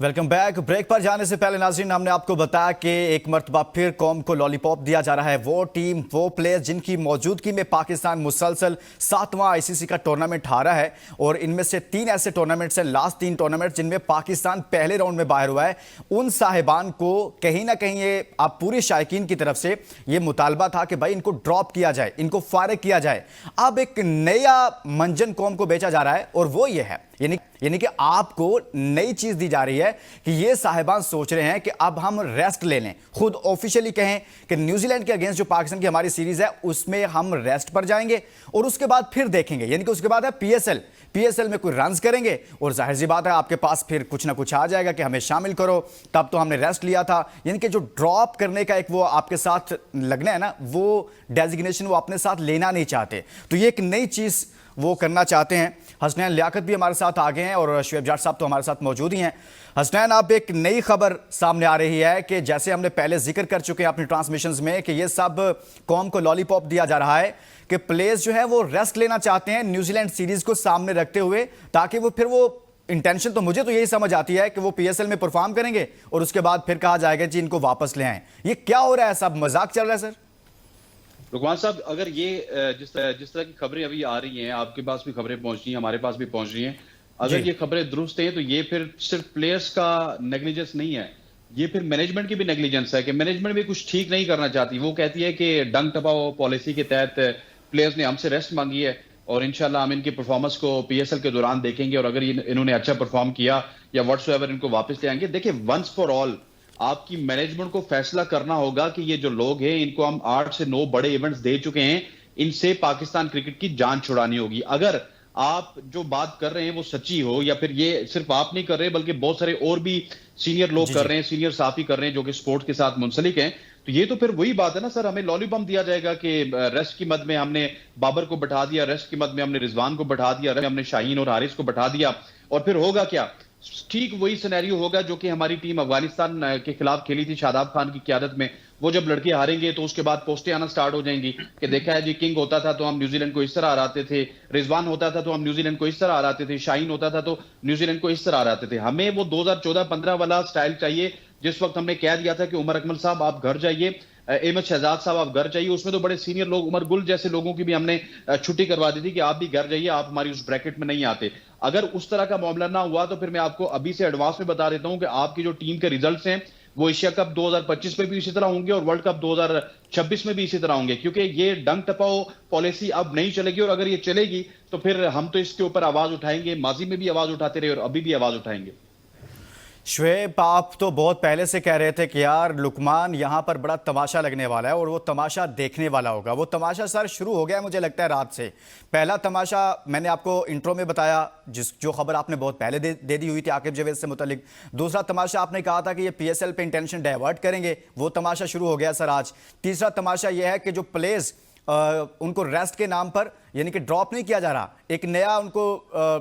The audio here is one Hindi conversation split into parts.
Welcome back. ब्रेक पर जाने से पहले नाज़रीन, हमने आपको बताया कि एक मर्तबा फिर कौम को लॉलीपॉप दिया जा रहा है। वो टीम, वो प्लेयर जिनकी मौजूदगी में पाकिस्तान मुसलसल 7वां आईसीसी का टूर्नामेंट हारा है, और इनमें से 3 ऐसे टूर्नामेंट्स हैं, लास्ट 3 टूर्नामेंट जिनमें पाकिस्तान पहले राउंड में बाहर हुआ है। उन साहिबान को कहीं ना कहीं ये आप पूरे शायकीन की तरफ से ये मुतालबा था कि भाई इनको ड्रॉप किया जाए, इनको फारिग किया जाए। अब एक नया मंजन कौम को बेचा जा रहा है, और वो ये है, यानी कि आपको नई चीज दी जा रही है कि ये साहिबान सोच रहे हैं कि अब हम रेस्ट ले लें। खुद ऑफिशियली कहें कि न्यूजीलैंड के अगेंस्ट जो पाकिस्तान की हमारी सीरीज है उसमें हम रेस्ट पर जाएंगे, और उसके बाद फिर देखेंगे। यानी कि उसके बाद है पीएसएल में कोई रन्स करेंगे, और जाहिर सी बात है आपके पास फिर कुछ ना कुछ आ जाएगा कि हमें शामिल करो, तब तो हमने रेस्ट लिया था। यानी कि जो ड्रॉप करने का एक वो आपके साथ लगना है ना, वो डेजिग्नेशन वो अपने साथ लेना नहीं चाहते। तो ये एक नई चीज वो करना चाहते हैं। हसनैन लियाकत भी हमारे साथ आ गए हैं, और शुएब जाट साहब तो हमारे साथ मौजूद ही हैं। हसनैन, आप एक नई खबर सामने आ रही है कि जैसे हमने पहले जिक्र कर चुके हैं अपनी ट्रांसमिशंस में कि ये सब कौम को लॉलीपॉप दिया जा रहा है कि प्लेयर्स जो है वो रेस्ट लेना चाहते हैं न्यूजीलैंड सीरीज को सामने रखते हुए, ताकि वो फिर वो इंटेंशन तो मुझे तो यही समझ आती है कि वो पीएसएल में परफॉर्म करेंगे और उसके बाद फिर कहा जाएगा जी इनको वापस ले आए। ये क्या हो रहा है? सब मजाक चल रहा है सर? रुकमान साहब, अगर ये जिस तरह की खबरें अभी आ रही हैं, आपके पास भी खबरें पहुंच रही हैं, हमारे पास भी पहुंच रही हैं, अगर ये खबरें दुरुस्त हैं तो ये फिर सिर्फ प्लेयर्स का नेग्लिजेंस नहीं है, ये फिर मैनेजमेंट की भी नेग्लिजेंस है कि मैनेजमेंट भी कुछ ठीक नहीं करना चाहती। वो कहती है कि डंग टपाओ पॉलिसी के तहत प्लेयर्स ने हमसे रेस्ट मांगी है, और इंशाल्लाह हम इनकी परफॉर्मेंस को पीएसएल के दौरान देखेंगे, और अगर इन्होंने अच्छा परफॉर्म किया या व्हाट्सएवर इनको वापस ले आएंगे। देखिए, वंस फॉर ऑल आपकी मैनेजमेंट को फैसला करना होगा कि ये जो लोग हैं इनको हम 8 से 9 बड़े इवेंट्स दे चुके हैं, इनसे पाकिस्तान क्रिकेट की जान छुड़ानी होगी। अगर आप जो बात कर रहे हैं वो सच्ची हो, या फिर ये सिर्फ आप नहीं कर रहे बल्कि बहुत सारे और भी सीनियर लोग कर रहे हैं, सीनियर साथी कर रहे हैं जो कि स्पोर्ट्स के साथ मुंसलिक हैं, तो ये तो फिर वही बात है ना सर, हमें लॉलीपॉप दिया जाएगा कि रेस्ट की मद में हमने बाबर को बैठा दिया, रेस्ट की मद में हमने रिजवान को बैठा दिया, रेस्ट में हमने शाहीन और हारिस को बैठा दिया, और फिर होगा क्या? ठीक वही सिनेरियो होगा जो कि हमारी टीम अफगानिस्तान के खिलाफ खेली थी शादाब खान की क़यादत में। वो जब लड़के हारेंगे तो उसके बाद पोस्टें आना स्टार्ट हो जाएंगी कि देखा है जी, किंग होता था तो हम न्यूजीलैंड को इस तरह हराते थे, रिजवान होता था तो हम न्यूजीलैंड को इस तरह हराते थे, शाहीन होता था तो न्यूजीलैंड को इस तरह हराते थे। हमें वो 2014-15 वाला स्टाइल चाहिए, जिस वक्त हमने कह दिया था कि उमर अकमल साहब आप घर जाइए, अहमद शहजाद साहब आप घर जाइए। उसमें तो बड़े सीनियर लोग, उमर गुल जैसे लोगों की भी हमने छुट्टी करवा दी थी कि आप भी घर जाइए, आप हमारी उस ब्रैकेट में नहीं आते। अगर उस तरह का मामला ना हुआ तो फिर मैं आपको अभी से एडवांस में बता देता हूं कि आपकी जो टीम के रिजल्ट्स हैं वो एशिया कप 2025 में भी इसी तरह होंगे और वर्ल्ड कप 2026 में भी इसी तरह होंगे, क्योंकि ये डंग टपाओ पॉलिसी अब नहीं चलेगी। और अगर ये चलेगी तो फिर हम तो इसके ऊपर आवाज उठाएंगे, माजी में भी आवाज उठाते रहे और अभी भी आवाज उठाएंगे। शुएब, आप तो बहुत पहले से कह रहे थे कि यार लुकमान यहाँ पर बड़ा तमाशा लगने वाला है और वो तमाशा देखने वाला होगा। वो तमाशा सर शुरू हो गया है मुझे लगता है रात से। पहला तमाशा मैंने आपको इंट्रो में बताया, जो खबर आपने बहुत पहले दे दी हुई थी आकिब जावेद से मुतलिक। दूसरा तमाशा आपने कहा था कि ये पीएसएल पे इंटेंशन डाइवर्ट करेंगे, वो तमाशा शुरू हो गया सर आज। तीसरा तमाशा यह है कि जो प्लेयर्स उनको रेस्ट के नाम पर यानी कि ड्रॉप नहीं किया जा रहा, एक नया उनको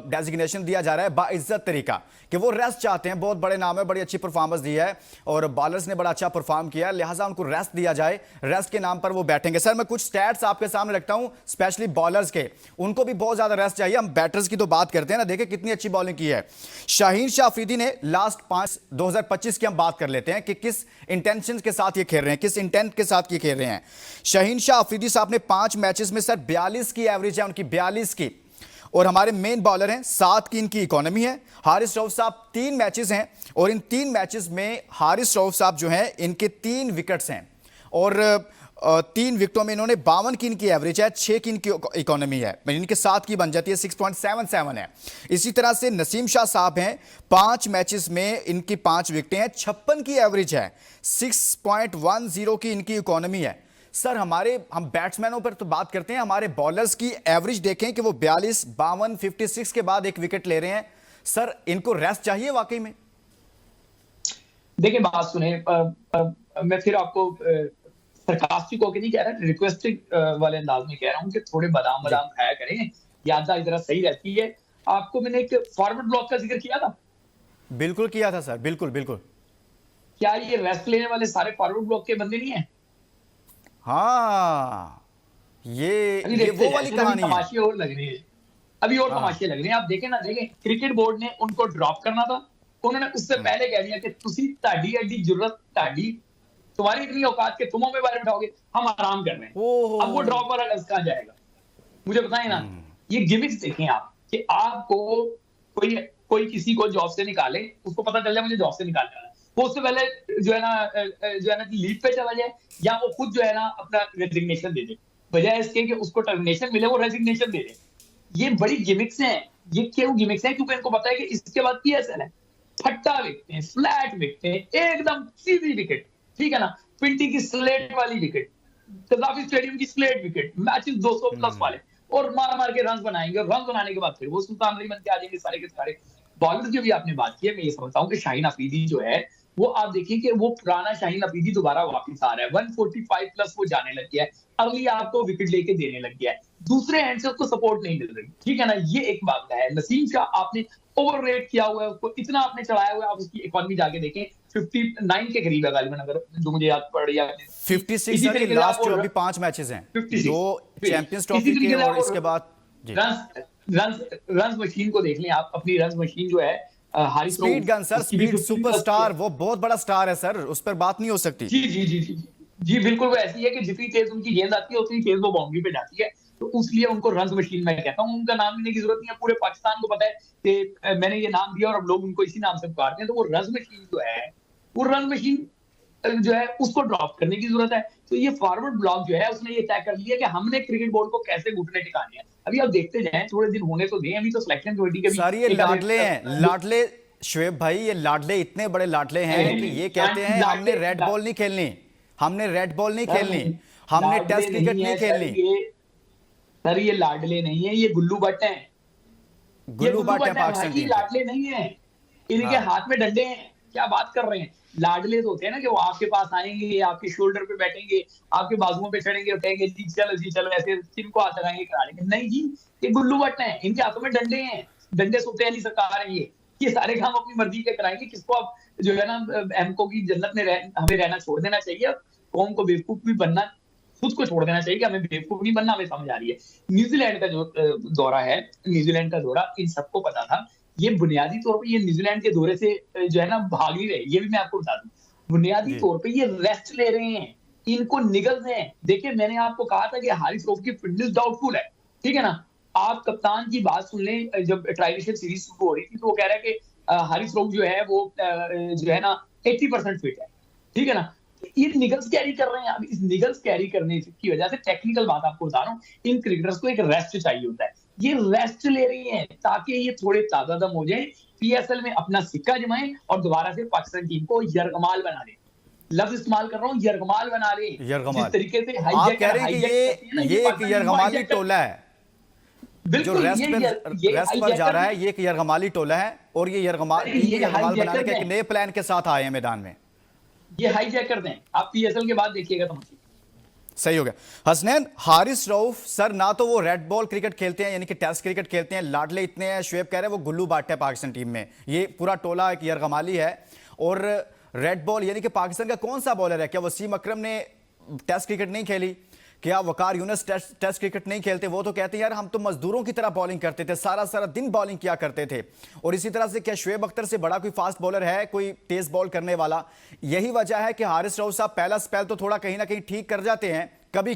डेजिग्नेशन दिया जा रहा है बाइज्जत तरीका कि वो रेस्ट चाहते हैं। बहुत बड़े नाम है, बड़ी अच्छी परफॉर्मेंस दी है और बॉलर्स ने बड़ा अच्छा परफॉर्म किया, लिहाजा उनको रेस्ट दिया जाए, रेस्ट के नाम पर वो बैठेंगे। सर मैं कुछ स्टैट्स आपके सामने रखता हूं, स्पेशली बॉलर्स के, उनको भी बहुत ज्यादा रेस्ट चाहिए। हम बैटर्स की तो बात करते हैं ना, देखिए कितनी अच्छी बॉलिंग की है शाहीन शाह अफरीदी ने। लास्ट 2025 की हम बात कर लेते हैं कि किस इंटेंशन के साथ ये खेल रहे हैं, किस इंटेंट के साथ ये खेल रहे हैं। शाहीन शाह अफरीदी साहब ने 5 मैचेस में सर 42 की एवरेज है उनकी, 42 की, और हमारे मेन बॉलर हैं 7 की इनकी इकोनॉमी है। हारिस रऊफ साहब 3 मैचेस हैं और इन 3 मैचेस में हारिस रऊफ साहब जो हैं इनके 3 विकेट्स हैं और 3 विकेटों में इन्होंने 52 की इनकी एवरेज है, 6 की इनकी इकोनॉमी है, इनके 7 की बन जाती है, 6.77 है। इसी तरह से नसीम शाह साहब हैं, 5 मैचेस में इनकी 5 विकेटें हैं, 56 की एवरेज है, 6.10 की इनकी इकोनॉमी है। सर हम बैट्समैनों पर तो बात करते हैं, हमारे बॉलर्स की एवरेज देखें कि वो 42, 52, 56 के बाद एक विकेट ले रहे हैं। सर इनको रेस्ट चाहिए वाकई में? देखिए बात सुने, मैं फिर आपको सरकास्टिक होके नहीं कह रहा, रिक्वेस्टिंग वाले अंदाज में कह रहा हूं कि थोड़े बादाम खाया करें, याददाश्त जरा सही रहती है। आपको मैंने एक फॉरवर्ड ब्लॉक का जिक्र किया था। बिल्कुल किया था सर, बिल्कुल बिल्कुल। क्या ये रेस्ट लेने वाले सारे फॉरवर्ड ब्लॉक के बंदे नहीं है? हाँ, ये वो वाली कहानी है। तमाशे और लग रहे हैं, अभी और तमाशे लग रहे हैं। आप देखें ना, देखें क्रिकेट बोर्ड ने उनको ड्रॉप करना था, उन्होंने उससे पहले कह दिया कि तुसी ताड़ी एडी जरूरत ताड़ी तुम्हारी इतनी औकात के तुम हमें बारे में उठाओगे, हम आराम कर रहे हैं। ओहो। अब वो ड्रॉप वाला लफ्ज कहां जाएगा, मुझे बताएं ना। ये गिमिक्स देखें आप कि आपको कोई कोई किसी को जॉब से निकाले, उसको पता चल जाए मुझे जॉब से निकाल जाना है, वो उससे पहले जो है ना लीव पे चला जाए, या वो खुद जो है ना अपना रेजिग्नेशन दे दे, बजाय इसके कि उसको टर्मिनेशन मिले वो रेजिग्नेशन दे दे। ये बड़ी गिमिक्स हैं। ये क्यों गिमिक्स हैं? क्योंकि इनको पता है कि इसके बाद पीएसएल है, फट्टा विकते हैं, फ्लैट विकते हैं, एकदम सीधी विकेट, ठीक है ना, पिंटी की स्लेट वाली विकेट, कजाफी स्टेडियम की स्लेट विकेट, मैचेस 200 प्लस वाले, और मार मार के रन बनाएंगे, और रन बनाने के बाद फिर वो सुल्तान अली बन के आ जाएंगे सारे के सारे। बॉलर की भी आपने बात की है, मैं ये समझता हूँ कि शाहीन अफरीदी जो है वो आप देखिए कि वो पुराना शाहीन अफरीदी दोबारा वापस आ रहा है, 145 प्लस वो जाने लग गया है, अगली आपको विकेट लेके देने लग गया है, दूसरे हैंड से उसको सपोर्ट नहीं मिल रही, ठीक है ना। ये एक बात है। नसीम शाह आपने ओवर रेट किया हुआ है, उसको इतना आपने चढ़ाया हुआ है, आप उसकी इकोनॉमी जाके देखें 59 के करीब है गालिबन, अगर जो मुझे याद पड़ रही है। 56 सर, ये लास्ट जो अभी 5 मैचेस हैं, 56 दो चैंपियंस ट्रॉफी के और इसके बाद रन मशीन को देख लें आप, अपनी रन मशीन जो है Haris speed gun sir, speed superstar, वो बहुत बड़ा स्टार है सर, उस पर बात नहीं हो सकती। जी जी जी जी जी बिल्कुल वो ऐसी है कि जितनी तेज उनकी गेंद आती है उतनी तेज वो बाउंड्री पे जाती है, तो उसलिए उनको रन मशीन मैं कहता हूँ। उनका नाम लेने की जरूरत नहीं है, पूरे पाकिस्तान को पता है कि मैंने ये नाम दिया और अब लोग उनको इसी नाम से पुकारते हैं। तो वो रन मशीन जो है, वो रन मशीन जो है उसको ड्रॉप करने की जरूरत है। तो ये फॉरवर्ड ब्लॉक जो है उसने ये तय कर लिया कि हमने क्रिकेट बोर्ड को कैसे घुटने टिकाने हैं। अभी आप देखते जाएं, थोड़े दिन होने तो दें, अभी तो सिलेक्शन कमेटी के भी सर ये लाडले हैं, लाडले शुएब भाई, ये लाडले इतने बड़े लाडले हैं कि ये कहते हैं हमने रेड बॉल नहीं खेलनी, हमने रेड बॉल नहीं खेलनी, हमने टेस्ट क्रिकेट नहीं खेलनी। सर ये लाडले नहीं है, ये गुल्लू भट्ट हैं, गुल्लू भट्ट है पाकिस्तान टीम। लाडले नहीं है, इनके हाथ में डंडे हैं। क्या बात कर रहे हैं? लाडले तो होते हैं ना कि वो आपके पास आएंगे, आपके शोल्डर पे बैठेंगे, आपके बाजुओं पे चढ़ेंगे और कहेंगे जी चलो ऐसे चिनको हाथ लगाएंगे करा लेंगे। नहीं जी, ये गुल्लू भट्ट हैं, इनके हाथों में डंडे हैं, डंडे सोते अली सरकार है। ये सारे काम अपनी मर्जी के कराएंगे। किसको आप जो है ना एमको की जन्नत में हमें रहना छोड़ देना चाहिए, कौम को बेवकूफ भी बनना खुद को छोड़ देना चाहिए कि हमें बेवकूफ नहीं बनना, हमें समझ आ रही है। न्यूजीलैंड का जो दौरा है, न्यूजीलैंड का दौरा इन सबको पता था। ये बुनियादी तौर पे ये न्यूजीलैंड के दौरे से जो है ना भाग ही रहे, ये भी मैं आपको बता दूं। बुनियादी तौर पे ये रेस्ट ले रहे हैं, इनको निगल रहे हैं। देखिए मैंने आपको कहा था कि हारिस रऊफ की फिटनेस डाउटफुल है, ठीक है ना। आप कप्तान की बात सुन लें, जब ट्राइलेशन सीरीज शुरू हो रही थी तो वो कह रहा है कि हारिस रऊफ जो है वो जो है ना 80% फिट है, ठीक है ना। ये निगल्स कैरी कर रहे हैं। अब इस निगल्स कैरी करने की वजह से टेक्निकल बात आपको बता रहा हूँ, इन क्रिकेटर्स को एक रेस्ट चाहिए होता है। ये रेस्ट ले रही हैं ताकि ये थोड़े ताजा दम हो जाएं, पीएसएल में अपना सिक्का जमाएं और दोबारा से पाकिस्तान टीम को यरगमाल बना दें। लफ्ज इस्तेमाल कर रहा हूँ, यरगमाल बना रहे। यरगमाल, जिस तरीके से आप कह रहे हैं कि ये एक यरगमाली टोला है जो रेस्ट पर जा रहा है, ये एक यरगमाली टोला है और ये यरगमाल बनाने के एक नए प्लान के साथ आए हैं मैदान में। ये हाईजैकर दें, आप पीएसएल के बाद देखिएगा तो सही हो गया। हसनैन, हारिस रऊफ सर ना तो वो रेड बॉल क्रिकेट खेलते हैं यानी कि टेस्ट क्रिकेट खेलते हैं, लाडले इतने हैं, शुएब कह रहे हैं वो गुल्लू बाट है पाकिस्तान टीम में, ये पूरा टोला एक यरगमाली है। और रेड बॉल यानी कि पाकिस्तान का कौन सा बॉलर है? क्या वसीम अकरम ने टेस्ट क्रिकेट नहीं खेली? क्या वकार यूनुस टेस्ट क्रिकेट नहीं खेलते? वो तो कहते हैं यार हम तो मजदूरों की तरह बॉलिंग करते थे, सारा सारा दिन बॉलिंग किया करते थे। और इसी तरह से क्या शुएब अख्तर से बड़ा कोई फास्ट बॉलर है, कोई तेज बॉल करने वाला? यही वजह है कि हारिस रऊफ साहब पहला स्पेल तो थोड़ा कहीं ना कहीं ठीक कर जाते हैं कभी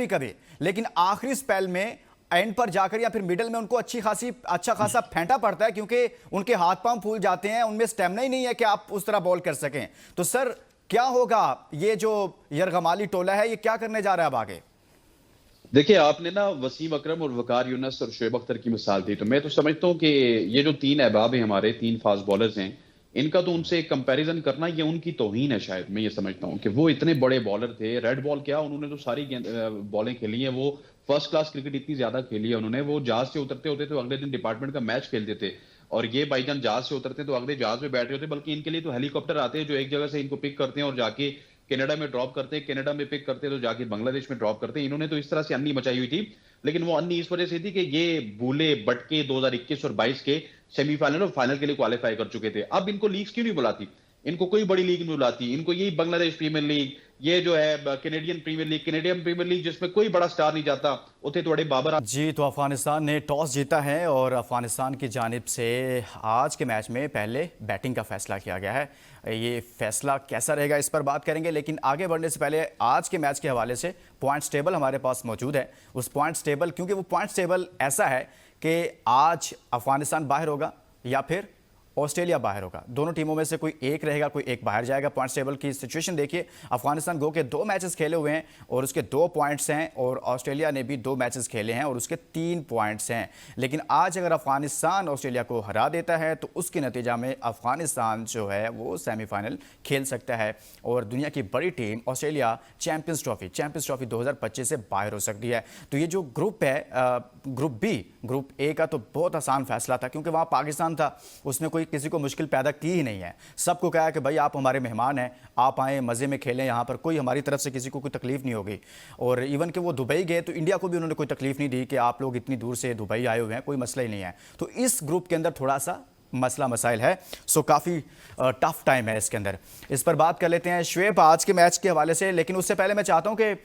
कभी, लेकिन आखिरी स्पेल में एंड पर जाकर या फिर मिडल में उनको अच्छा खासा फेंटा पड़ता है, क्योंकि उनके हाथ पांव फूल जाते हैं, उनमें स्टेमिना ही नहीं है कि आप उस तरह बॉल कर सकें। तो सर क्या होगा, ये जो यरगमाली टोला है ये क्या करने जा रहा है अब आगे? देखिए आपने ना वसीम अकरम और वकार यूनुस और शुएब अख्तर की मिसाल दी, तो मैं तो समझता हूं कि ये जो तीन अहबाब हैं, हमारे तीन फास्ट बॉलर्स हैं, इनका तो उनसे कंपैरिजन करना ये उनकी तौहीन है। शायद मैं ये समझता हूं कि वो इतने बड़े बॉलर थे। रेड बॉल क्या, उन्होंने तो सारी बॉलें खेली हैं, वो फर्स्ट क्लास क्रिकेट इतनी ज्यादा खेली है उन्होंने। वो जहाज से उतरते होते तो अगले दिन डिपार्टमेंट का मैच खेलते थे, और ये भाईजान जहाज से उतरते तो अगले जहाज में बैठ रहे होते। बल्कि इनके लिए तो हेलीकॉप्टर आते हैं जो एक जगह से इनको पिक करते हैं और जाके कनाडा में ड्रॉप करते हैं, कनाडा में पिक करते हैं तो जाके बांग्लादेश में ड्रॉप करते हैं। इन्होंने तो इस तरह से अन्नी मचाई हुई थी, लेकिन वो अन्नी इस वजह से थी कि ये भूले बटके 2021 और 22 के सेमीफाइनल और फाइनल के लिए क्वालिफाई कर चुके थे। अब इनको लीग्स क्यों नहीं बुलाती? इनको कोई बड़ी लीग नहीं बुलाती, इनको यही बांग्लादेश प्रीमियर लीग, ये जो है कैनेडियन प्रीमियर लीग जिसमें कोई बड़ा स्टार नहीं जाता, उतने थोड़े बाबर। जी, तो अफगानिस्तान ने टॉस जीता है और अफगानिस्तान की जानिब से आज के मैच में पहले बैटिंग का फैसला किया गया है। ये फैसला कैसा रहेगा इस पर बात करेंगे, लेकिन आगे बढ़ने से पहले आज के मैच के हवाले से पॉइंट्स टेबल हमारे पास मौजूद है। उस पॉइंट्स टेबल, क्योंकि वो पॉइंट्स टेबल ऐसा है कि आज अफगानिस्तान बाहर होगा या फिर ऑस्ट्रेलिया बाहर होगा, दोनों टीमों में से कोई एक रहेगा, कोई एक बाहर जाएगा। पॉइंट्स टेबल की सिचुएशन देखिए, अफगानिस्तान गो के 2 मैचेस खेले हुए हैं और उसके 2 पॉइंट्स हैं, और ऑस्ट्रेलिया ने भी 2 मैचेस खेले हैं और उसके 3 पॉइंट्स हैं। लेकिन आज अगर अफगानिस्तान ऑस्ट्रेलिया को हरा देता है तो उसके नतीजा में अफगानिस्तान जो है वो सेमीफाइनल खेल सकता है और दुनिया की बड़ी टीम ऑस्ट्रेलिया चैंपियंस ट्रॉफी 2025 से बाहर हो सकती है। तो ये जो ग्रुप है, ग्रुप बी, ग्रुप ए का, तो बहुत आसान फैसला था, क्योंकि वहाँ पाकिस्तान था, उसने कोई किसी को मुश्किल पैदा की ही नहीं है। सबको कहा कि भाई आप हमारे मेहमान हैं, आप आएँ, मज़े में खेलें, यहाँ पर कोई हमारी तरफ से किसी को कोई तकलीफ नहीं होगी। और इवन कि वो दुबई गए तो इंडिया को भी उन्होंने कोई तकलीफ नहीं दी कि आप लोग इतनी दूर से दुबई आए हुए हैं, कोई मसला ही नहीं है। तो इस ग्रुप के अंदर थोड़ा सा मसला मसाइल है, सो काफ़ी टफ टाइम है इसके अंदर। इस पर बात कर लेते हैं शुएब आज के मैच के हवाले से, लेकिन उससे पहले मैं चाहता हूँ कि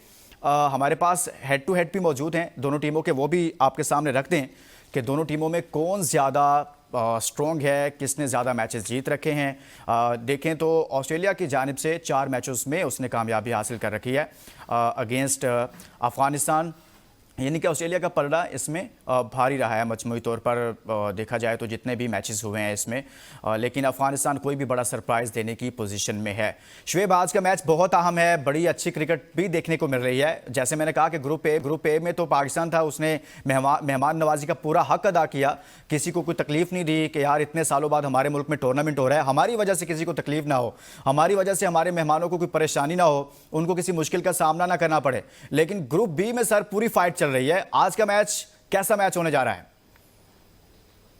हमारे पास हेड टू हेड भी मौजूद हैं दोनों टीमों के, वो भी आपके सामने रख दें कि दोनों टीमों में कौन ज़्यादा स्ट्रॉन्ग है, किसने ज़्यादा मैचेस जीत रखे हैं। देखें तो ऑस्ट्रेलिया की जानिब से 4 मैचेस में उसने कामयाबी हासिल कर रखी है अगेंस्ट अफ़गानिस्तान, यानी कि ऑस्ट्रेलिया का पलड़ा इसमें भारी रहा है मजमूई तौर पर देखा जाए तो जितने भी मैचेस हुए हैं इसमें, लेकिन अफगानिस्तान कोई भी बड़ा सरप्राइज़ देने की पोजीशन में है। शुएब, आज का मैच बहुत अहम है, बड़ी अच्छी क्रिकेट भी देखने को मिल रही है। जैसे मैंने कहा कि ग्रुप ए में तो पाकिस्तान था, उसने मेहमान नवाजी का पूरा हक अदा किया, किसी को कोई तकलीफ नहीं दी कि यार इतने सालों बाद हमारे मुल्क में टूर्नामेंट हो रहा है, हमारी वजह से किसी को तकलीफ ना हो, हमारी वजह से हमारे मेहमानों को कोई परेशानी ना हो, उनको किसी मुश्किल का सामना ना करना पड़े। लेकिन ग्रुप बी में सर पूरी फाइट चल रही है। आज का मैच कैसा मैच होने जा रहा है?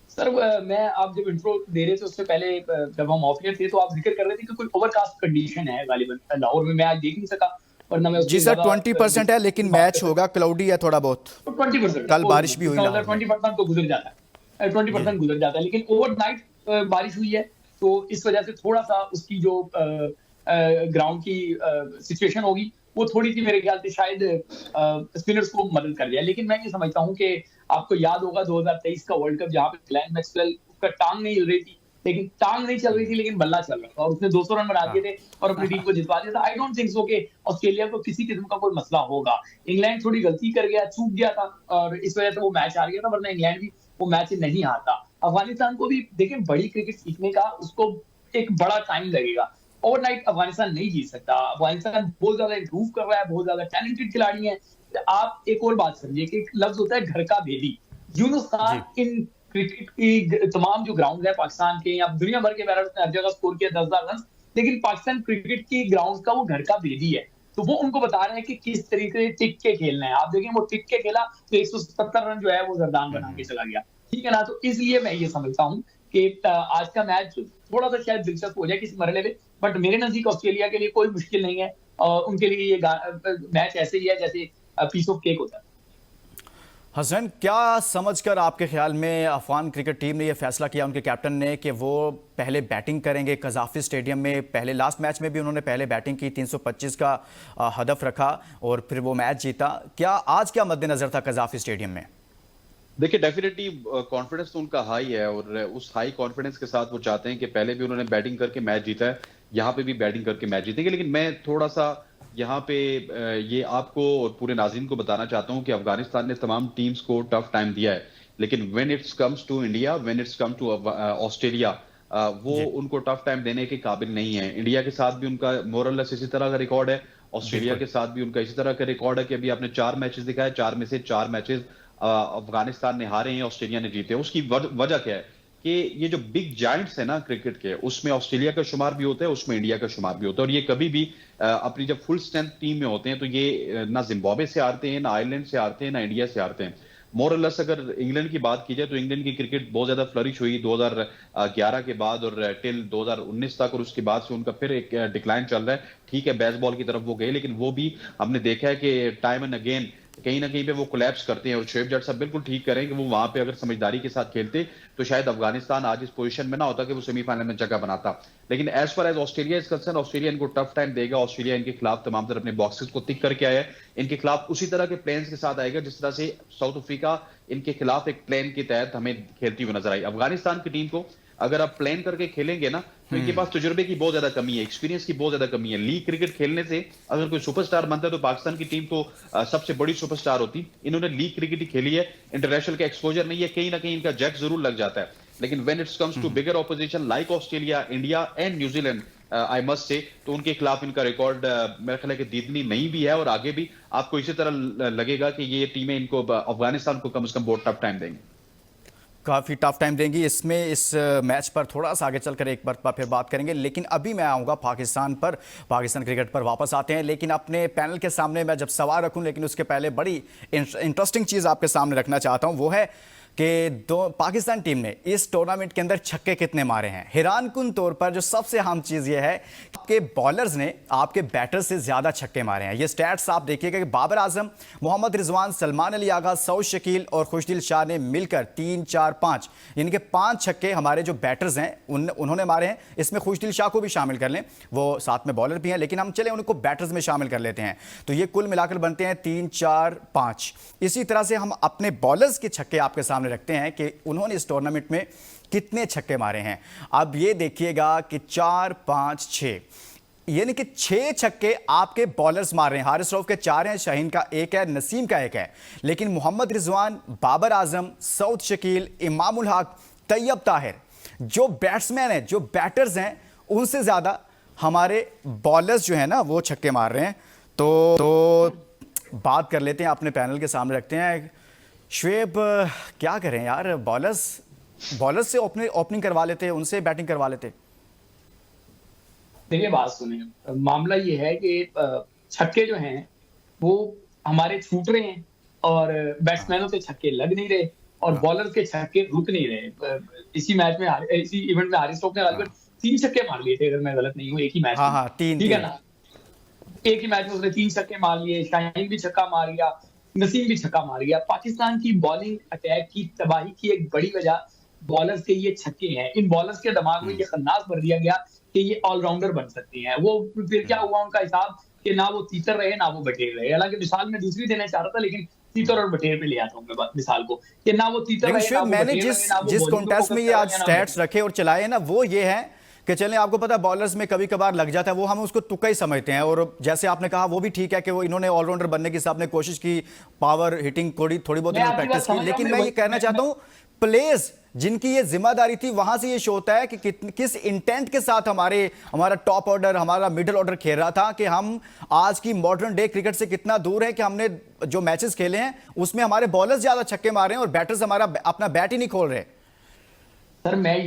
सर, मैं आप जब इंट्रो दे रहे थे उससे पहले जब हम ऑफ एयर थे तो आप जिक्र कर रहे थे कि कोई ओवरकास्ट कंडीशन है गालिबन लाहौर में, मैं आज देख नहीं सका, वरना मैं जी सर 20% है, लेकिन मैच होगा, क्लाउडी है थोड़ा बहुत, 20%, कल बारिश भी हुई ना, 20% तो गुजर जाता है, 20% गुजर जाता है, लेकिन ओवरनाइट बारिश हुई है तो इस वजह से थोड़ा सा उसकी जो ग्राउंड की सिचुएशन होगी वो थोड़ी सी मेरे ख्याल से शायद स्पिनर्स को मदद कर दिया। लेकिन मैं ये समझता हूँ कि आपको याद होगा 2023 का वर्ल्ड कप, जहाँ पे ग्लेन मैक्सवेल का टांग नहीं हिल रही थी, लेकिन टांग नहीं चल रही थी लेकिन बल्ला चल रहा था और उसने 200 रन बना दिए थे और अपनी टीम को जितवा दिया था। आई डोंट थिंक सो कि ऑस्ट्रेलिया को किसी किस्म का कोई मसला होगा। इंग्लैंड थोड़ी गलती कर गया, चूक गया था और इस वजह से वो मैच हार गया था, वरना इंग्लैंड भी वो मैच नहीं हारता। अफगानिस्तान को भी देखें, बड़ी क्रिकेट सीखने का उसको एक बड़ा टाइम लगेगा, ओवरनाइट अफगानिस्तान नहीं जीत सकता। अफगानिस्तान बहुत ज्यादा इंप्रूव कर रहा है, बहुत ज्यादा टैलेंटेड खिलाड़ी हैं। आप एक और बात समझिए कि एक लफ्ज होता है घर का भेदी। यूनुस खान इन क्रिकेट की तमाम जो ग्राउंड है पाकिस्तान के या दुनिया भर के मैच हर जगह स्कोर किया 10,000 रन, लेकिन पाकिस्तान क्रिकेट की ग्राउंड का वो घर का भेदी है। तो वो उनको बता रहे हैं कि किस तरीके से टिक के खेलना है। आप देखें वो टिक के खेला तो 170 रन जो है वो जरदान बना के चला गया, ठीक है ना। तो इसलिए मैं ये समझता हूँ कि आज का मैच थोड़ा सा शायद दिलचस्प हो जाए किसी मरहले में, बट मेरे नजदीक ऑस्ट्रेलिया के लिए कोई मुश्किल नहीं है और उनके लिए ये मैच ऐसे ही है जैसे पीस ऑफ केक होता है। हसन, क्या समझकर आपके ख्याल में अफगान क्रिकेट टीम ने यह फैसला किया, उनके कैप्टन ने, कि वो पहले बैटिंग करेंगे कजाफी स्टेडियम में? पहले लास्ट मैच में भी उन्होंने पहले बैटिंग की, 325 का हदफ रखा और फिर वो मैच जीता। क्या आज क्या मद्देनजर था कजाफी स्टेडियम में? देखिए, डेफिनेटली कॉन्फिडेंस तो उनका हाई है और उस हाई कॉन्फिडेंस के साथ वो चाहते हैं कि पहले भी उन्होंने बैटिंग करके मैच जीता है, यहाँ पे भी बैटिंग करके मैच जीतेंगे। लेकिन मैं थोड़ा सा यहाँ पे ये आपको और पूरे नाज़रीन को बताना चाहता हूँ कि अफगानिस्तान ने तमाम टीम्स को टफ टाइम दिया है, लेकिन when it's comes to India, when it's come to Australia, वो उनको टफ टाइम देने के काबिल नहीं है। इंडिया के साथ भी उनका मोरलेस इसी तरह का रिकॉर्ड है, ऑस्ट्रेलिया के साथ भी उनका इसी तरह का रिकॉर्ड है कि अभी आपने 4 मैचेस दिखाए, 4 में से 4 मैचेस अफगानिस्तान ने हारे हैं, ऑस्ट्रेलिया ने जीते। उसकी वजह क्या है कि ये जो बिग जायंट्स है ना क्रिकेट के, उसमें ऑस्ट्रेलिया का शुमार भी होता है, उसमें इंडिया का शुमार भी होता है, और ये कभी भी अपनी जब फुल स्ट्रेंथ टीम में होते हैं तो ये ना जिम्बाब्वे से हारते हैं, ना आयरलैंड से हारते हैं, ना इंडिया से हारते हैं। मोरलेस अगर इंग्लैंड की बात की जाए तो इंग्लैंड की क्रिकेट बहुत ज्यादा फ्लरिश हुई 2011 के बाद और टिल 2019 तक, और उसके बाद से उनका फिर एक डिक्लाइन चल रहा है। ठीक है, बेसबॉल की तरफ वो गए, लेकिन वो भी हमने देखा है कि टाइम एंड अगेन कहीं ना कहीं पे वो कोलैप्स करते हैं। और शोएब जट साहब बिल्कुल ठीक करें कि वो वहां पे अगर समझदारी के साथ खेलते तो शायद अफगानिस्तान आज इस पोजीशन में ना होता कि वो सेमीफाइनल में जगह बनाता। लेकिन as far as Australia is concern, Australia इनको टफ टाइम देगा। ऑस्ट्रेलिया इनके खिलाफ तमाम तरह अपने बॉक्सेस को टिक करके आया है, इनके खिलाफ उसी तरह के प्लान्स के साथ आएगा जिस तरह से साउथ अफ्रीका इनके खिलाफ एक प्लान के तहत हमें खेलती हुई नजर आई। अफगानिस्तान की टीम को अगर आप प्लान करके खेलेंगे ना तो इनके पास तजुर्बे की बहुत ज्यादा कमी है, एक्सपीरियंस की बहुत ज्यादा कमी है। लीग क्रिकेट खेलने से अगर कोई सुपरस्टार बनता है तो पाकिस्तान की टीम तो सबसे बड़ी सुपरस्टार होती। इन्होंने लीग क्रिकेट ही खेली है, इंटरनेशनल का एक्सपोजर नहीं है, कहीं ना कहीं इनका जैक जरूर लग जाता है। लेकिन when it's comes to bigger opposition like Australia, India and New Zealand, I must say, तो उनके खिलाफ इनका रिकॉर्ड मेरे ख्याल है कि दीदनी नहीं भी है और आगे भी आपको इसी तरह लगेगा कि ये टीमें इनको अफगानिस्तान को कम से कम बहुत टफ टाइम देंगे, काफ़ी टफ टाइम देंगी। इसमें इस मैच पर थोड़ा सा आगे चलकर एक बार फिर बात करेंगे, लेकिन अभी मैं आऊँगा पाकिस्तान पर, पाकिस्तान क्रिकेट पर वापस आते हैं। लेकिन अपने पैनल के सामने मैं जब सवाल रखूं, लेकिन उसके पहले बड़ी इंटरेस्टिंग चीज़ आपके सामने रखना चाहता हूं, वो है कि पाकिस्तान टीम ने इस टूर्नामेंट के अंदर छक्के कितने मारे हैं। हैरानकुन तौर पर जो सबसे अहम चीज़ ये है, आपके बॉलर्स ने आपके बैटर्स से ज़्यादा छक्के मारे हैं। ये स्टैट्स आप देखिएगा कि बाबर आजम, मोहम्मद रिजवान, सलमान अली आगा, सऊद शकील और खुशदिल शाह ने मिलकर 3, 4, 5 यानी कि 5 छक्के हमारे जो बैटर्स हैं उन्होंने मारे हैं। इसमें खुशदिल शाह को भी शामिल कर लें, वो साथ में बॉलर भी हैं, लेकिन हम चले उनको बैटर्स में शामिल कर लेते हैं तो ये कुल मिलाकर बनते हैं 3, 4, 5। इसी तरह से हम अपने बॉलर्स के छक्के आपके सामने रखते हैं कि उन्होंने इस टूर्नामेंट में कितने छक्के मारे हैं। अब ये देखिएगा कि 4, 5, 6 यानी कि 6 छक्के आपके बॉलर्स मार रहे हैं। हारिस रऊफ के 4 हैं, शाहीन का 1 है, नसीम का 1 है, लेकिन मोहम्मद रिजवान, बाबर आजम, सऊद शकील, इमामुल हक, तैयब ताहिर जो बैट्समैन हैं, जो बैटर्स हैं, उनसे ज़्यादा हमारे बॉलर्स जो हैं ना वो छक्के मार रहे हैं। तो बात कर लेते हैं, अपने पैनल के सामने रखते हैं। शुएब, क्या करें यार, बॉलर्स से ओपनिंग करवा लेते, उनसे बैटिंग करवा लेते। देखिए बात सुनिए, मामला ये है कि छक्के जो हैं वो हमारे छूट रहे हैं और बैट्समैनों से छक्के लग नहीं रहे और बॉलर के छक्के रुक नहीं रहे। इसी मैच में, इसी इवेंट में हारिस रऊफ ने करीबन 3 छक्के मार लिए थे, अगर मैं गलत नहीं हूँ, एक ही मैच में। हाँ, 3, ठीक है ना, एक ही मैच में उसने 3 छक्के मार लिए। शाहीन भी छक्का मार गया, नसीम भी छक्का मार गया। पाकिस्तान की बॉलिंग अटैक की तबाही की एक बड़ी वजह बॉलर्स के ये छक्के हैं। इन बॉलर्स के दिमाग में ये खन्नास भर दिया गया कि ये ऑलराउंडर बन सकते हैं। वो फिर क्या हुआ उनका हिसाब कि ना वो तीतर रहे ना वो बटेर रहे। हालांकि मिसाल में दूसरी देना चाह रहा था, लेकिन तीतर और बटेर पे ले आता हूँ मैं मिसाल को कि ना वो तीतर रहे ना वो मैंने बटेर रहे, ना वो जिस बॉलिंग कॉन्टेस्ट में ये आज स्टैट्स रखे और चलाए ना, वो ये है कि चलें, आपको पता है बॉलर्स में कभी कभार लग जाता है, वो हम उसको तुक्का ही समझते हैं। और जैसे आपने कहा वो भी ठीक है कि वो इन्होंने ऑलराउंडर बनने की सबने कोशिश की, पावर हिटिंग थोड़ी बहुत इन्होंने प्रैक्टिस की, लेकिन मैं ये कहना चाहता हूँ प्लेयर्स जिनकी ये जिम्मेदारी थी, वहां से ये शो होता है कि किस इंटेंट के साथ हमारा टॉप ऑर्डर, हमारा मिडिल ऑर्डर खेल रहा था, कि हम आज की मॉडर्न डे क्रिकेट से कितना दूर है कि हमने जो मैचेस खेले हैं उसमें हमारे बॉलर्स ज्यादा छक्के मार रहे हैं और बैटर्स हमारा अपना बैट ही नहीं खोल रहे। सर मैं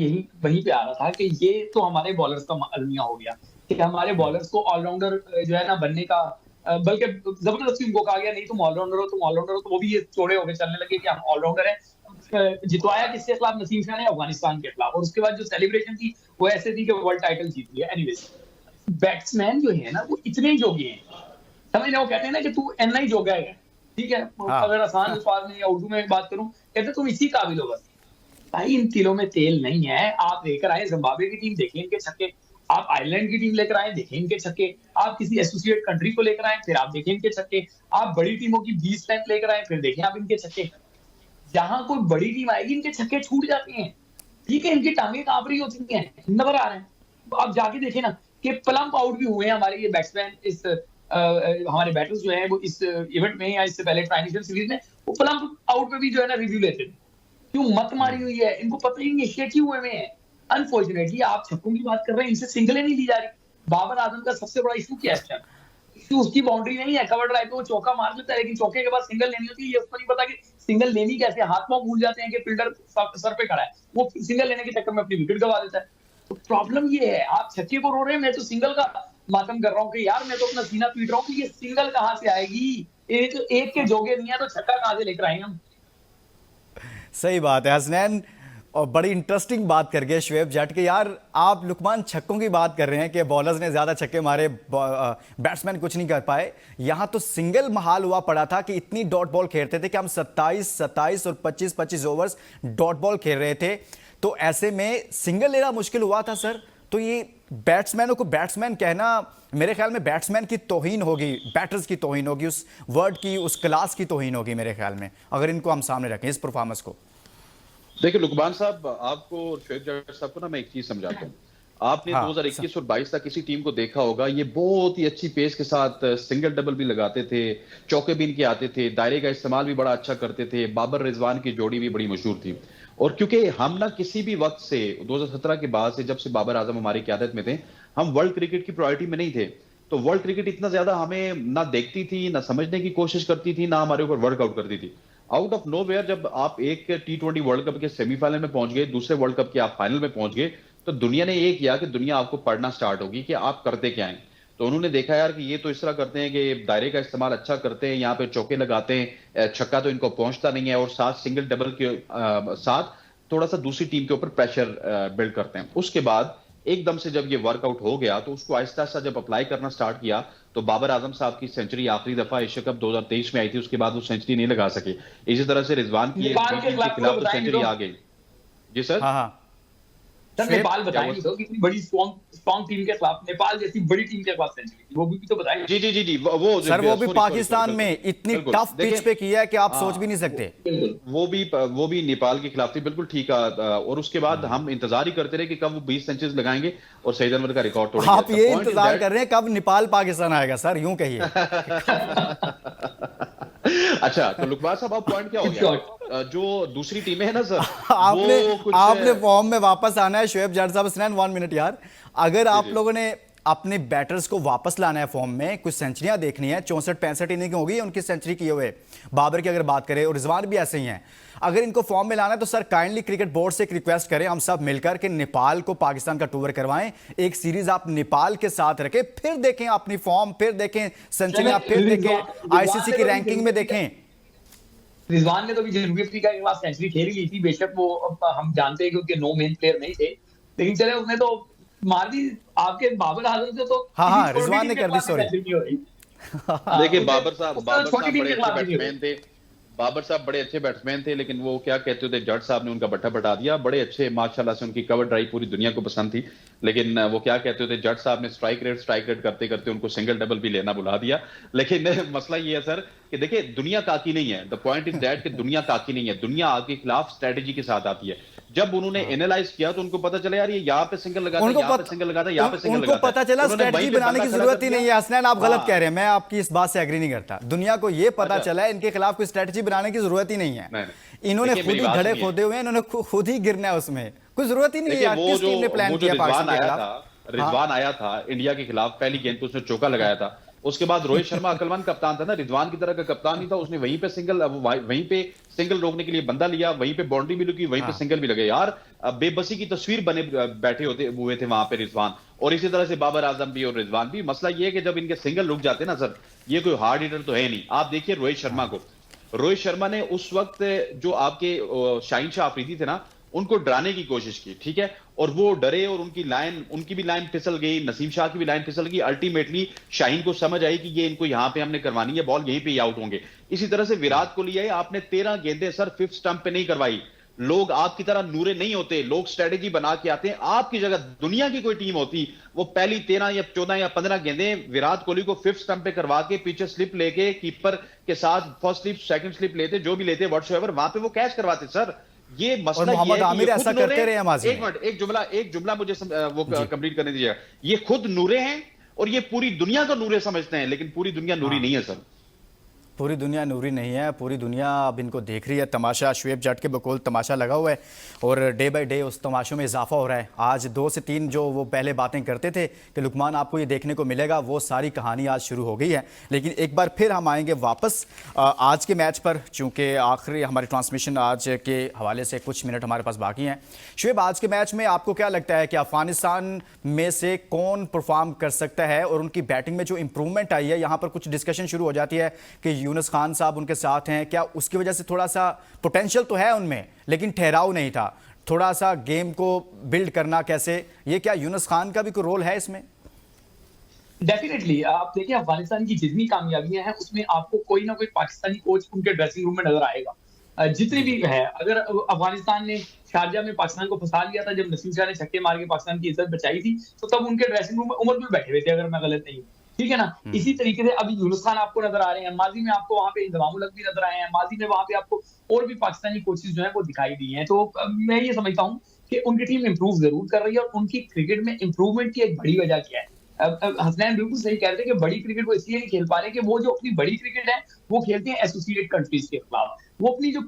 वहीं पे आ रहा था कि ये तो हमारे बॉलर्स का अलमिया हो गया कि हमारे बॉलर्स को ऑलराउंडर जो है ना बनने का, बल्कि जबरदस्ती उनको कहा गया नहीं तुम ऑलराउंडर हो, तो वो भी ये चौड़े होकर चलने लगे कि हम ऑलराउंडर हैं। जितवाया किसके खिलाफ? नसीम शाह ने अफगानिस्तान के खिलाफ, और उसके बाद जो सेलिब्रेशन थी वो ऐसे थी कि वर्ल्ड टाइटल जीत लिया। एनीवेज, बैट्समैन जो है ना वो इतने जोगे हैं, समझ लो, वो कहते हैं ना कि तू इतना ही जोगा है, ठीक है। अगर आसान अल्फाज में या उर्दू में बात करूं, कहते तुम इसी काबिल हो बस। भाई इन तिलों में तेल नहीं है। आप लेकर आए जिम्बाब्वे की टीम, देखें इनके छक्के। आप आयरलैंड की टीम लेकर आए, देखें इनके छक्के। आप किसी एसोसिएट कंट्री को लेकर आए, फिर आप देखें इनके छक्के। आप बड़ी टीमों की 20 स्ट्रेंथ लेकर आए, फिर देखें आप इनके छक्के। जहां कोई बड़ी टीम आएगी इनके छक्के छूट जाते हैं, ठीक है, इनकी टांगें कांप रही होती हैं, नंबर आ रहे हैं। आप जाके देखें ना कि प्लम्प आउट भी हुए हैं हमारे ये बैट्समैन, इस हमारे बैटर्स जो हैं वो इस इवेंट में या इससे पहले ट्रांजिशन सीरीज में वो प्लम्प आउट पे भी जो है ना रिव्यू लेते थे। क्यों मत मारी हुई है, इनको पता ही नहीं शेक ही हुए में है। अनफॉर्चुनेटली आप छक्कों की बात कर रहे हैं, इनसे सिंगलें नहीं ली जा रही। बाबर आजम का सबसे बड़ा इशू क्या है? इशू उसकी बाउंड्री नहीं है, कवर ड्राइव पे वो चौका मार लेता है, लेकिन चौके के बाद सिंगल लेनी होती है, ये उसको नहीं पता कि सिंगल लेनी कैसे। हाथ पांव भूल जाते हैं कि फील्डर सर पे खड़ा है, वो सिंगल लेने के चक्कर में अपनी विकेट गवा देता है। तो प्रॉब्लम ये है, आप छक्के को रो रहे हैं, मैं तो सिंगल का मातम कर रहा हूँ कि यार मैं तो अपना सीना पीट रहा हूँ कि ये सिंगल कहाँ से आएगी। एक के जोगे नहीं है तो छक्का कहाँ से लेकर आएंगे हम। सही बात है हसनैन। और बड़ी इंटरेस्टिंग बात कर गए शुएब जट के यार, आप लुकमान छक्कों की बात कर रहे हैं कि बॉलर्स ने ज़्यादा छक्के मारे, बैट्समैन कुछ नहीं कर पाए। यहाँ तो सिंगल महाल हुआ पड़ा था कि इतनी डॉट बॉल खेलते थे कि हम 27 और 25 ओवर्स डॉट बॉल खेल रहे थे, तो ऐसे में सिंगल लेना मुश्किल हुआ था सर। तो ये बैट्समैनों को बैट्समैन कहना मेरे ख्याल में बैट्समैन की तौहीन होगी, बैटर्स की तौहीन होगी, उस वर्ड की, उस क्लास की तौहीन होगी मेरे ख्याल में, अगर इनको हम सामने रखें, इस परफॉर्मेंस को। देखिए लुकमान साहब, आपको और शुएब जट साहब को ना मैं एक चीज समझाता हूँ। आपने हाँ, 2021 और 22 तक किसी टीम को देखा होगा, ये बहुत ही अच्छी पेस के साथ सिंगल डबल भी लगाते थे, चौके भी इनके आते थे, दायरे का इस्तेमाल भी बड़ा अच्छा करते थे। बाबर रिजवान की जोड़ी भी बड़ी मशहूर थी। और क्योंकि हम ना किसी भी वक्त से 2017 के बाद से, जब से बाबर आजम हमारी क़यादत में थे, हम वर्ल्ड क्रिकेट की प्रायोरिटी में नहीं थे। तो वर्ल्ड क्रिकेट इतना ज्यादा हमें ना देखती थी, ना समझने की कोशिश करती थी, ना हमारे ऊपर वर्कआउट करती थी। आउट ऑफ नोवेयर जब आप एक T20 वर्ल्ड कप के सेमीफाइनल में पहुंच गए, दूसरे वर्ल्ड कप के आप फाइनल में पहुंच गए, तो दुनिया ने ये किया कि दुनिया आपको पढ़ना स्टार्ट होगी कि आप करते क्या हैं। तो उन्होंने देखा यार कि ये तो इस तरह करते हैं कि दायरे का इस्तेमाल अच्छा करते हैं, यहाँ पे चौके लगाते हैं, छक्का तो इनको पहुंचता नहीं है, और साथ सिंगल डबल के साथ थोड़ा सा दूसरी टीम के ऊपर प्रेशर बिल्ड करते हैं। उसके बाद एकदम से जब ये वर्कआउट हो गया, तो उसको आहिस्ता आहिस्ता जब अप्लाई करना स्टार्ट किया, तो बाबर आजम साहब की सेंचुरी आखिरी दफा एशिया कप 2023 में आई थी, उसके बाद वो सेंचुरी नहीं लगा सके। इसी तरह से रिजवान की खिलाफ तो सेंचुरी आ गई। जी सर। हाँ हाँ सर, नेपाल बताएंगे तो कितनी बड़ी स्ट्रॉन्ग टीम के खिलाफ, नेपाल जैसी बड़ी टीम के खिलाफ सेंचुरी, वो भी तो बताएं। जी जी जी जी वो सर, वो भी पाकिस्तान में इतनी टफ पिच पे किया है कि आप सोच भी नहीं सकते। वो भी नेपाल के खिलाफ थी, बिल्कुल ठीक है। और उसके बाद हम इंतजार ही करते रहे कि कब वो 20 सेंचुरीज लगाएंगे और सईद अनवर का रिकॉर्ड तोड़ेंगे। आप ये इंतजार कर रहे हैं कब नेपाल पाकिस्तान आएगा सर, यूं कहिए। अच्छा, तो लुकमान साहब अब पॉइंट क्या हो गया, जो दूसरी टीमें हैं ना सर, आपने फॉर्म में वापस आना है शुएब जट साहब। स्नैन 1 मिनट यार, अगर आप लोगों ने अपने बैटर्स को वापस लाना है फॉर्म में, कुछ सेंचुरियां देखनी है, 64-65 इनिंग हो गई उनकी सेंचुरी किए हुए, बाबर की अगर बात करें, और रिजवान भी ऐसे ही हैं, अगर इनको फॉर्म में लाना है तो सर काइंडली क्रिकेट बोर्ड से एक रिक्वेस्ट करें, हम सब मिलकर के नेपाल को पाकिस्तान का टूर करवाएं, एक सीरीज आप नेपाल के साथ रखें, फिर देखें अपनी फॉर्म, फिर देखें सेंचुरियां, फिर देखें आईसीसी की रैंकिंग में देखें। रिजवान ने तो भी जनूबी अफ्रीका के खिलाफ सेंचुरी खेल ली थी, बेशक वो हम जानते हैं कि उनके 9 मेन प्लेयर नहीं थे, लेकिन चले उसने तो मार दी आपके बाबर आजम से। तो हाँ, रिजवान ने कर दी, सॉरी। देखिए बाबर साहब बड़े अच्छे बैट्समैन थे, बाबर साहब बड़े अच्छे बैट्समैन थे, लेकिन वो क्या कहते थे, जट साहब ने उनका बट्टा बटा दिया। बड़े अच्छे माशाल्लाह से उनकी कवर ड्राइव पूरी दुनिया को पसंद थी, लेकिन वो क्या कहते थे, जट साहब ने स्ट्राइक रेट करते करते उनको सिंगल डबल भी लेना बुला दिया। लेकिन मसला ये है सर कि देखिए दुनिया काकी नहीं है, द पॉइंट इज दैट कि दुनिया काकी नहीं है, दुनिया आपके खिलाफ स्ट्रेटेजी के साथ आती है। जब उन्होंने एनालाइज किया तो उनको पता चला यार ये यहाँ पे सिंगल लगाता है, यहाँ पे सिंगल लगाता है, यहाँ पे सिंगल लगाता है, उनको पता चला स्ट्रेटजी बनाने की जरूरत ही नहीं है। हसनैन आप गलत कह रहे हैं, मैं आपकी इस बात से एग्री नहीं करता। दुनिया को ये पता चला है इनके खिलाफ कोई स्ट्रेटजी बनाने की जरूरत ही नहीं है, इन्होंने खुद ही घड़े खोदे हुए हैं, इन्होंने खुद ही गिरना है, उसमें कोई जरूरत ही नहीं है। किस टीम ने प्लान किया पाकिस्तान के खिलाफ? रिजवान आया था इंडिया के खिलाफ, पहली गेंद पे उसने चौका लगाया था, उसके बाद रोहित शर्मा अक्लमंद कप्तान था ना, रिजवान की तरह का कप्तान नहीं था, उसने वहीं पे सिंगल रोकने के लिए बंदा लिया, वहीं पे बाउंड्री भी लगी, वहीं पे सिंगल भी लगे। यार बेबसी की तस्वीर बने बैठे हुए थे वहां पे रिजवान, और इसी तरह से बाबर आजम भी और रिजवान भी। मसला ये है कि जब इनके सिंगल रुक जाते ना सर, ये कोई हार्ड हिटर तो है नहीं। आप देखिए रोहित शर्मा को, रोहित शर्मा ने उस वक्त जो आपके शाहीन शाह अफरीदी थे ना, उनको डराने की कोशिश की, ठीक है, और वो डरे और उनकी भी लाइन फिसल गई, नसीम शाह की भी लाइन फिसल गई। अल्टीमेटली शाहीन को समझ आई कि ये इनको यहां पे हमने करवानी है बॉल, यहीं पे ही आउट होंगे। इसी तरह से विराट कोहली है, आपने 13 गेंदें सर 5th स्टंप पे नहीं करवाई। लोग आपकी तरह नूरे नहीं होते, लोग स्ट्रेटेजी बना के आते हैं। आपकी जगह दुनिया की कोई टीम होती, वो पहली 13 या 14 या 15 गेंदें विराट कोहली को 5th स्टंप पे करवा के पीछे स्लिप लेके कीपर के साथ फर्स्ट स्लिप सेकंड स्लिप लेते, जो भी लेते व्हाटसोएवर, वहां पे वो कैच करवाते सर। ये मसला ये है कि ऐसा करते रहे माजी। एक मिनट, एक जुमला मुझे वो कंप्लीट करने दीजिएगा। ये खुद नूरे हैं और ये पूरी दुनिया को नूरे समझते हैं, लेकिन पूरी दुनिया नूरी नहीं है सर। पूरी दुनिया नूरी नहीं है, पूरी दुनिया अब इनको देख रही है। तमाशा शुएब जट के बकौल तमाशा लगा हुआ है और डे बाय डे उस तमाशों में इजाफा हो रहा है। आज 2 से 3 जो वो पहले बातें करते थे कि लुकमान आपको ये देखने को मिलेगा, वो सारी कहानी आज शुरू हो गई है। लेकिन एक बार फिर हम आएंगे वापस आज के मैच पर, चूँकि आखिरी हमारी ट्रांसमिशन आज के हवाले से कुछ मिनट हमारे पास बाकी हैं। शुएब, आज के मैच में आपको क्या लगता है कि अफगानिस्तान में से कौन परफॉर्म कर सकता है, और उनकी बैटिंग में जो इंप्रूवमेंट आई है, यहाँ पर कुछ डिस्कशन शुरू हो जाती है कि यूनुस खान साहब उनके साथ हैं, क्या उसकी वजह से थोड़ा सा पोटेंशियल तो है उनमें लेकिन ठहराव नहीं था। थोड़ा सा गेम को बिल्ड करना कैसे, ये क्या यूनुस खान का भी कोई रोल है इसमें? डेफिनेटली आप देखिए अफगानिस्तान की जितनी कामयाबियां हैं उसमें आपको कोई ना कोई पाकिस्तानी कोच उनके ड्रेसिंग रूम में नजर आएगा। जितनी भी है, अगर अफगानिस्तान ने शारजा में पाकिस्तान को फंसा लिया था, जब नसीम शाह ने छक्के मार के पाकिस्तान की इज्जत बचाई थी, तो तब उनके ड्रेसिंग रूम में उमर गुल बैठे हुए थे, अगर मैं गलत नहीं हूँ, ठीक है ना। इसी तरीके से अभी यूनुस खान आपको नजर आ रहे हैं, माजी में आपको वहां पे इंजमामुल हक भी नजर आए हैं, माजी में वहां पे आपको और भी पाकिस्तानी कोचेज जो है वो दिखाई दिए हैं। तो मैं ये समझता हूँ कि उनकी टीम इंप्रूव जरूर कर रही है, और उनकी क्रिकेट में इंप्रूवमेंट की एक बड़ी वजह क्या है। हसनैन बिल्कुल सही कह रहे थे कि बड़ी क्रिकेट वो इसलिए नहीं खेल पा रहे कि वो जो अपनी बड़ी क्रिकेट है वो खेलते हैं एसोसिएटेड कंट्रीज के खिलाफ। वो अपनी जो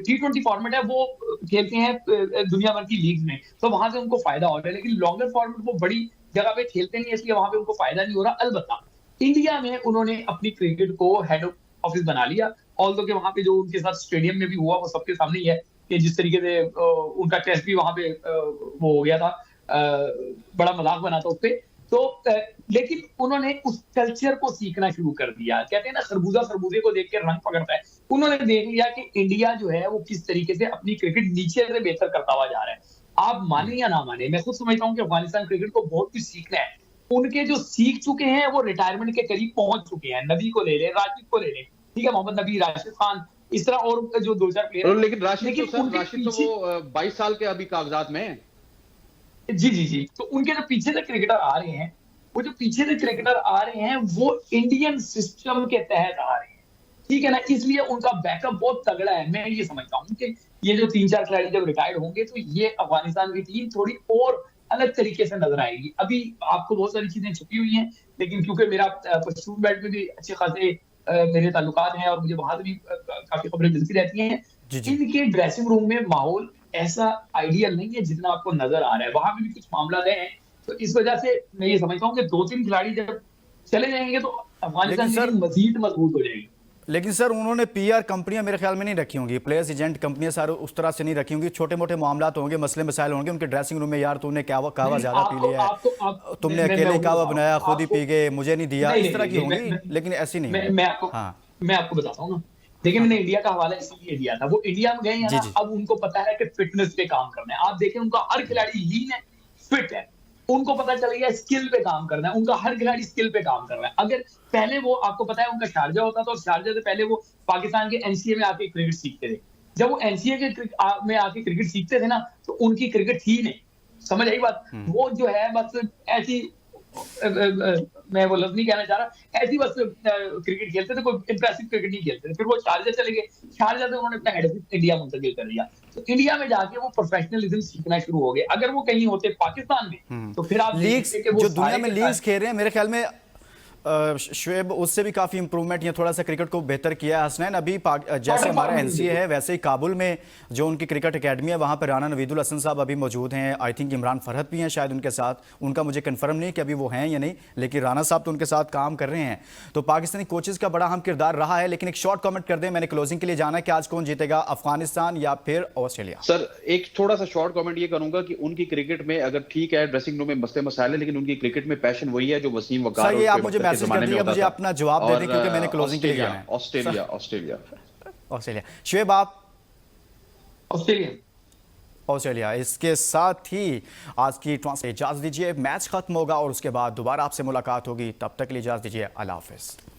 T20 फॉर्मेट है वो खेलते हैं दुनिया भर की लीग में, तो वहां से उनको फायदा हो रहा है। लेकिन लॉन्गर फॉर्मेट वो बड़ी जगह पे खेलते नहीं है, इसलिए वहां पे उनको फायदा नहीं हो रहा। अलबत्ता इंडिया में उन्होंने अपनी क्रिकेट को हेड ऑफिस बना लिया, ऑल्दो के वहां पे जो उनके साथ स्टेडियम में भी हुआ वो सबके सामने ही है कि जिस तरीके से उनका टेस्ट भी वहां पे वो हो गया था, बड़ा मजाक बना था उस पर। तो लेकिन उन्होंने उस कल्चर को सीखना शुरू कर दिया। कहते हैं ना, खरबूजा खरबूजे को देख के रंग पकड़ता है। उन्होंने देख लिया कि इंडिया जो है वो किस तरीके से अपनी क्रिकेट नीचे से बेहतर करता हुआ जा रहा है। आप माने या ना माने, मैं खुद समझता हूँ कि अफगानिस्तान क्रिकेट को बहुत कुछ सीखना है। उनके जो सीख चुके हैं वो रिटायरमेंट के करीब पहुंच चुके हैं। नबी को ले लें, राशिद को ले लें, ठीक है, मोहम्मद नबी, राशिद खान, इस तरह और जो 2-4 प्लेयर। लेकिन राशिद तो वो 22 साल के अभी कागजात में है। जी। तो उनके जो पीछे से क्रिकेटर आ रहे हैं, वो जो पीछे से क्रिकेटर आ रहे हैं वो इंडियन सिस्टम के तहत आ रहे हैं, ठीक है ना। इसलिए उनका बैकअप बहुत तगड़ा है। मैं ये समझता हूँ कि ये जो 3-4 खिलाड़ी जब रिटायर्ड होंगे तो ये अफगानिस्तान की टीम थोड़ी और अलग तरीके से नजर आएगी। अभी आपको बहुत सारी चीजें छुपी हुई हैं, लेकिन क्योंकि मेरा पश्चिम बेल्ट में भी अच्छे खासे मेरे ताल्लुकात हैं और मुझे वहां से भी काफी खबरें मिलती रहती हैं। इनके ड्रेसिंग रूम में माहौल ऐसा आइडियल नहीं है जितना आपको नजर आ रहा है। वहां पे भी कुछ मामला है, तो इस वजह से मैं ये समझता हूँ कि 2-3 खिलाड़ी जब चले जाएंगे तो अफगानिस्तान की टीम मजीद मजबूत हो जाएगी। लेकिन सर उन्होंने पीआर कंपनियां मेरे ख्याल में नहीं रखी होंगी, प्लेयर्स एजेंट कंपनियां सारे उस तरह से नहीं रखी होंगी। छोटे मोटे मामला होंगे, मसले मसाइल होंगे उनके ड्रेसिंग रूम में, यार तूने कहवा ज्यादा पी लिया है, तुमने अकेले कहवा बनाया, खुद ही पी गए, मुझे नहीं दिया, इस तरह की होंगी। लेकिन ऐसी नहीं। मैं आपको बताता हूँ ना, देखिए मैंने इंडिया का हवाला इसीलिए दिया था, वो इंडिया में गए हैं ना, अब उनको पता है कि फिटनेस पे काम करना है। आप देखें उनका हर खिलाड़ी लीन है, फिट है, उनको पता चल गया स्किल पे काम करना है, उनका हर खिलाड़ी स्किल पे काम कर रहा है। अगर पहले वो, आपको पता है उनका शारजा होता था और शारजा से पहले वो पाकिस्तान के एनसीए में आके क्रिकेट सीखते थे। जब वो एनसीए में आके क्रिकेट सीखते थे ना, तो उनकी क्रिकेट थी नहीं, समझ आई बात। वो जो है बस ऐसी, मैं वो लफ्ज नहीं कहना चाह रहा, ऐसी बस क्रिकेट खेलते थे, कोई इंप्रेसिव क्रिकेट नहीं खेलते थे। फिर वो शारजा चले गए, शारजा से उन्होंने अपना हेड ऑफिस इंडिया मुंतकिल कर दिया, तो इंडिया में जाके वो प्रोफेशनलिज्म सीखना शुरू हो गए। अगर वो कहीं होते पाकिस्तान में तो फिर आप लीग्स जो दुनिया में लीग्स खेल रहे हैं, मेरे ख्याल में शुएब उससे भी काफ़ी इंप्रूवमेंट या थोड़ा सा क्रिकेट को बेहतर किया है हसनैन। अभी जैसे हमारा एनसीए है वैसे ही काबुल में जो उनकी क्रिकेट एकेडमी है वहाँ पर राना नवीदुल हसन साहब अभी मौजूद हैं। आई थिंक इमरान फरहत भी हैं शायद उनके साथ, उनका मुझे कंफर्म नहीं कि अभी वो हैं या नहीं, लेकिन राना साहब तो उनके साथ काम कर रहे हैं। तो पाकिस्तानी कोचेज़ का बड़ा अहम किरदार रहा है। लेकिन एक शॉर्ट कमेंट कर दें, मैंने क्लोजिंग के लिए जाना है कि आज कौन जीतेगा, अफगानिस्तान या फिर ऑस्ट्रेलिया? सर एक थोड़ा सा शॉर्ट कमेंट ये करूंगा कि उनकी क्रिकेट में, अगर ठीक है ड्रेसिंग रूम में मसले मसाइल है, लेकिन उनकी क्रिकेट में पैशन वही है जो वसीम वकार ये आप मुझे मैसेज कर दीजिए, मुझे अपना जवाब दे दें क्योंकि मैंने क्लोजिंग के लिए जाना है। ऑस्ट्रेलिया। शुएब आप? ऑस्ट्रेलिया। इसके साथ ही आज की ट्रांसलेट इजाजत दीजिए, मैच खत्म होगा और उसके बाद दोबारा आपसे मुलाकात होगी। तब तक के लिए इजाजत दीजिए, अल्लाह हाफिज।